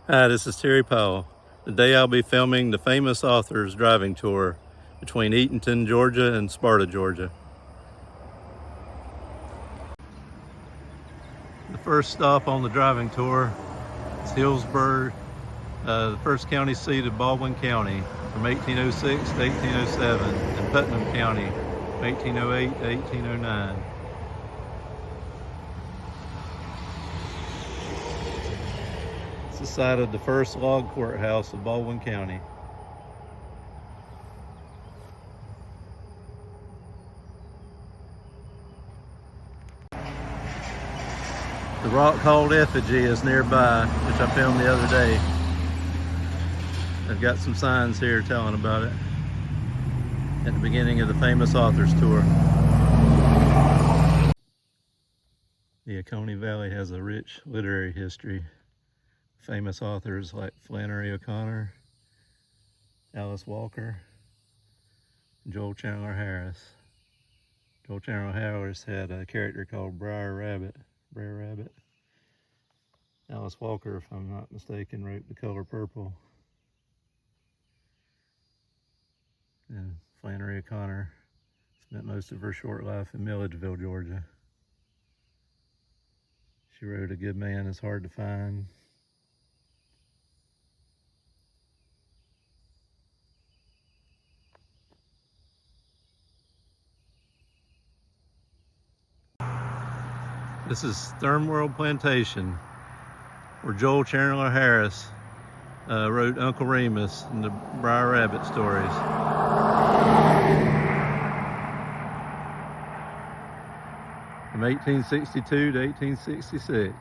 Hi, this is Terry Powell. Today I'll be filming the famous author's driving tour between Eatonton, Georgia and Sparta, Georgia. The first stop on the driving tour is Hillsburg, the first county seat of Baldwin County from 1806 to 1807, and Putnam County from 1808 to 1809. It's the site of the first log courthouse of Baldwin County. The rock called Effigy is nearby, which I filmed the other day. I've got some signs here telling about it at the beginning of the famous author's tour. The Oconee Valley has a rich literary history. Famous authors like Flannery O'Conner, Alice Walker, and Joel Chandler Harris. Joel Chandler Harris had a character called Brer Rabbit. Alice Walker, if I'm not mistaken, wrote The Color Purple. And Flannery O'Conner spent most of her short life in Milledgeville, Georgia. She wrote A Good Man Is Hard to Find. This is Thirmworld Plantation, where Joel Chandler Harris wrote Uncle Remus and the Brer Rabbit stories. From 1862 to 1866.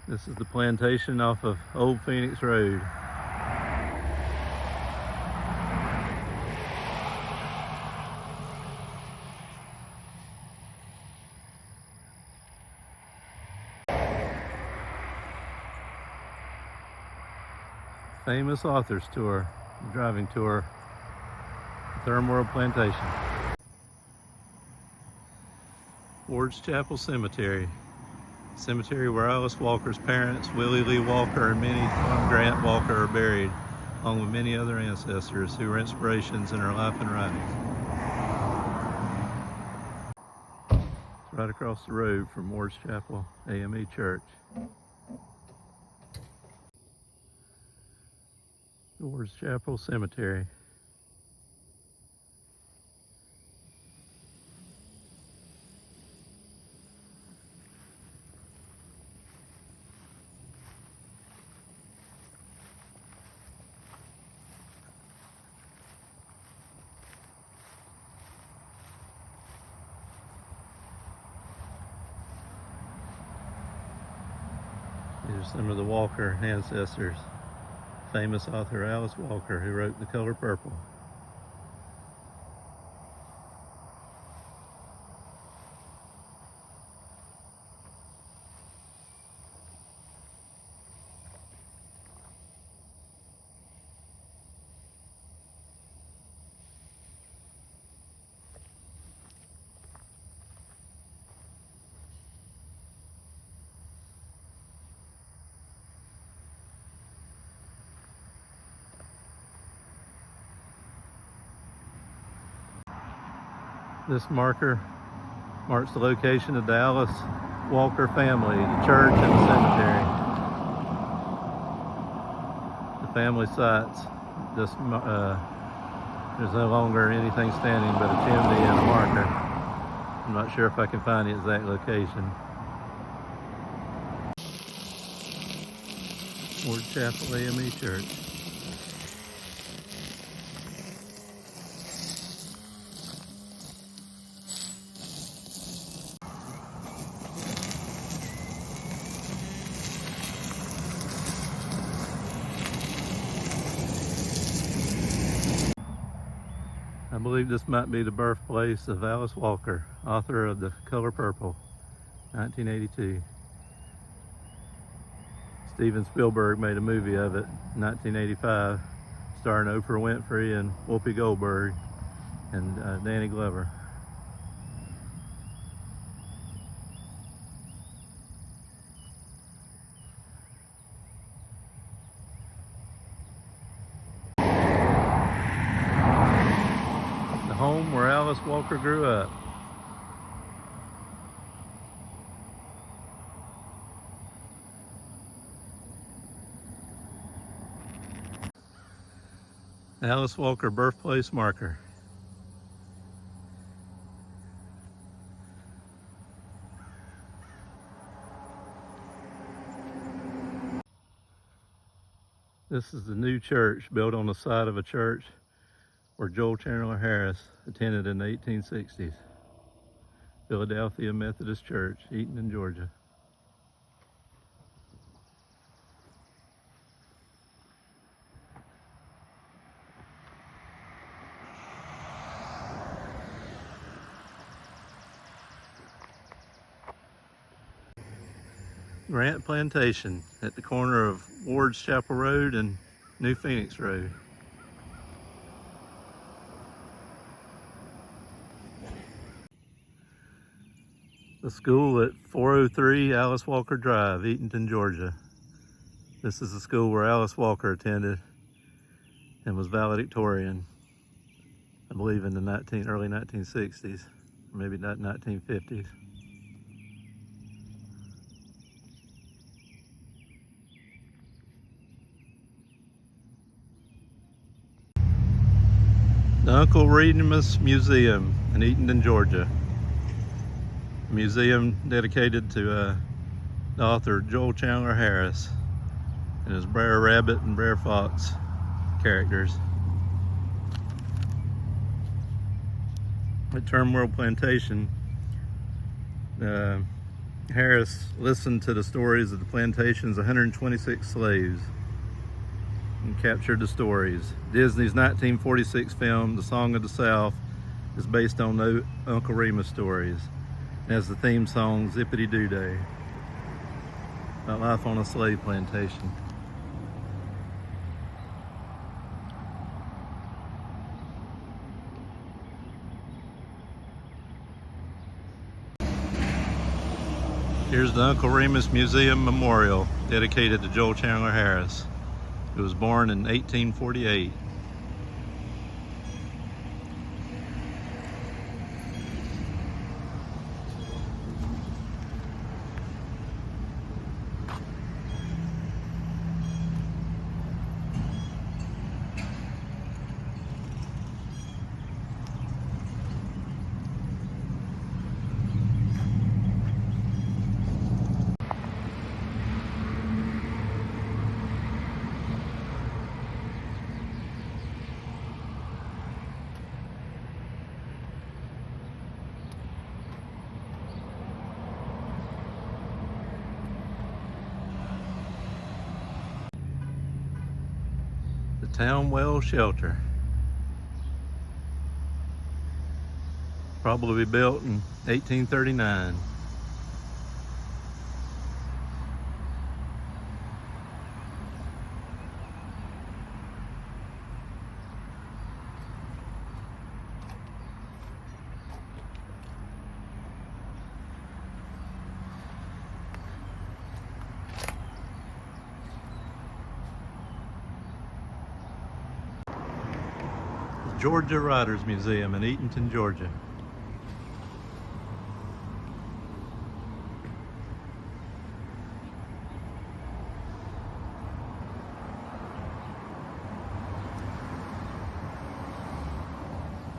This is the plantation off of Old Phoenix Road. Famous author's tour, driving tour, Thirmworld Plantation. Ward's Chapel Cemetery. Cemetery where Alice Walker's parents, Willie Lee Walker and Minnie Grant Walker, are buried, along with many other ancestors who were inspirations in her life and writings. It's right across the road from Ward's Chapel AME Church. Ward's Chapel Cemetery. These are some of the Walker ancestors. Famous author Alice Walker, who wrote The Color Purple. This marker marks the location of the Alice Walker family, the church and the cemetery. The family sites. There's no longer anything standing but a chimney and a marker. I'm not sure if I can find the exact location. Ward Chapel AME Church. I believe this might be the birthplace of Alice Walker, author of The Color Purple, 1982. Steven Spielberg made a movie of it in 1985, starring Oprah Winfrey and Whoopi Goldberg and Danny Glover. The home where Alice Walker grew up. Alice Walker birthplace marker. This is the new church built on the side of a church where Joel Chandler Harris attended in the 1860s. Philadelphia Methodist Church, Eatonton, Georgia. Grant Plantation at the corner of Ward's Chapel Road and New Phoenix Road. The school at 403 Alice Walker Drive, Eatonton, Georgia. This is the school where Alice Walker attended and was valedictorian, I believe in the early 1960s, or maybe not 1950s. The Uncle Remus Museum in Eatonton, Georgia. A museum dedicated to the author Joel Chandler Harris and his Brer Rabbit and Brer Fox characters. At Turmoil Plantation, Harris listened to the stories of the plantation's 126 slaves and captured the stories. Disney's 1946 film, The Song of the South, is based on the Uncle Remus stories. It has the theme song, Zippity Doo Day, about life on a slave plantation. Here's the Uncle Remus Museum Memorial, dedicated to Joel Chandler Harris, who was born in 1848. The Town Well Shelter. Probably built in 1839. Georgia Writers Museum in Eatonton, Georgia.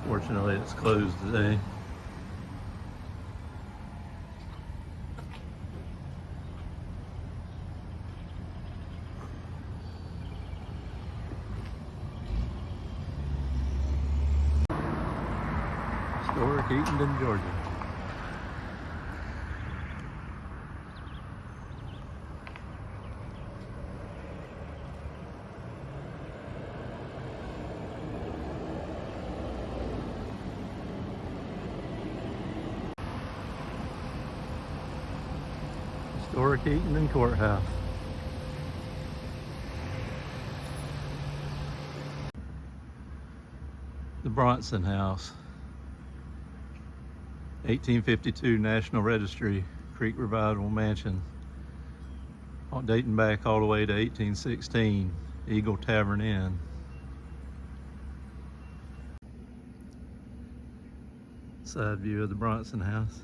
Fortunately, it's closed today. Historic Eatonton, Georgia. historic Eatonton Courthouse. The Bronson House, 1852 National Registry, Creek Revival Mansion, dating back all the way to 1816, Eagle Tavern Inn. Side view of the Bronson House.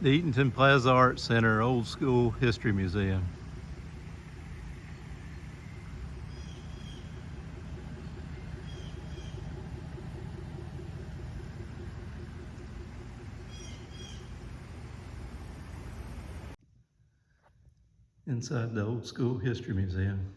The Eatonton Plaza Arts Center Old School History Museum. Inside the Old School History Museum.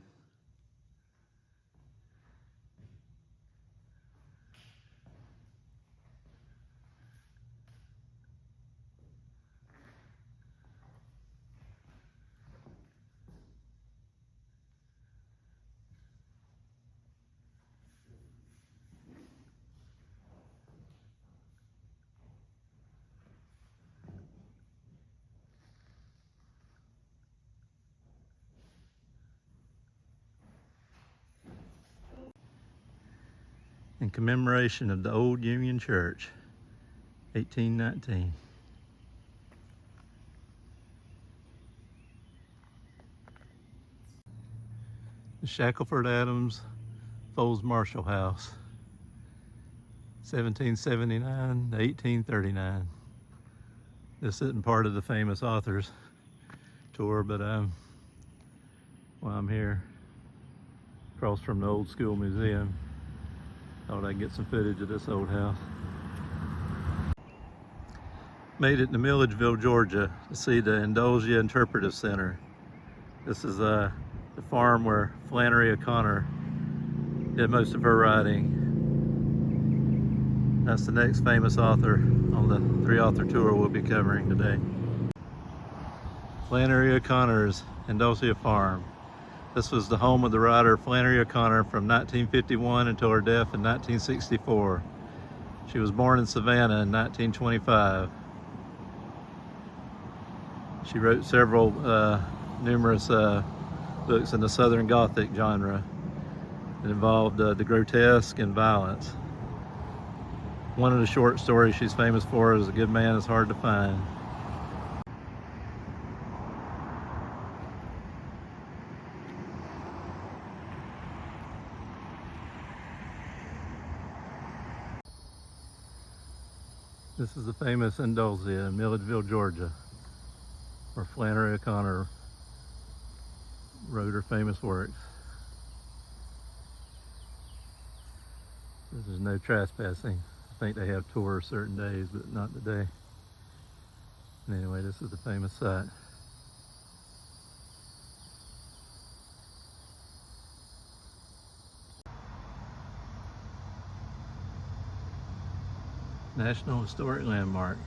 In commemoration of the Old Union Church, 1819. The Shackelford Adams Foles Marshall House, 1779 to 1839. This isn't part of the famous authors tour, but while I'm here across from the Old School Museum, thought I'd get some footage of this old house. Made it to Milledgeville, Georgia to see the Indulgia Interpretive Center. This is the farm where Flannery O'Conner did most of her writing. That's the next famous author on the 3-author tour we'll be covering today. Flannery O'Connor's Indulgia Farm. This was the home of the writer Flannery O'Conner from 1951 until her death in 1964. She was born in Savannah in 1925. She wrote several numerous books in the Southern Gothic genre. It involved the grotesque and violence. One of the short stories she's famous for is "A Good Man is Hard to Find." This is the famous Indulgia in Milledgeville, Georgia, where Flannery O'Conner wrote her famous works. There's no trespassing. I think they have tours certain days, but not today. And anyway, this is the famous site. National Historic Landmark.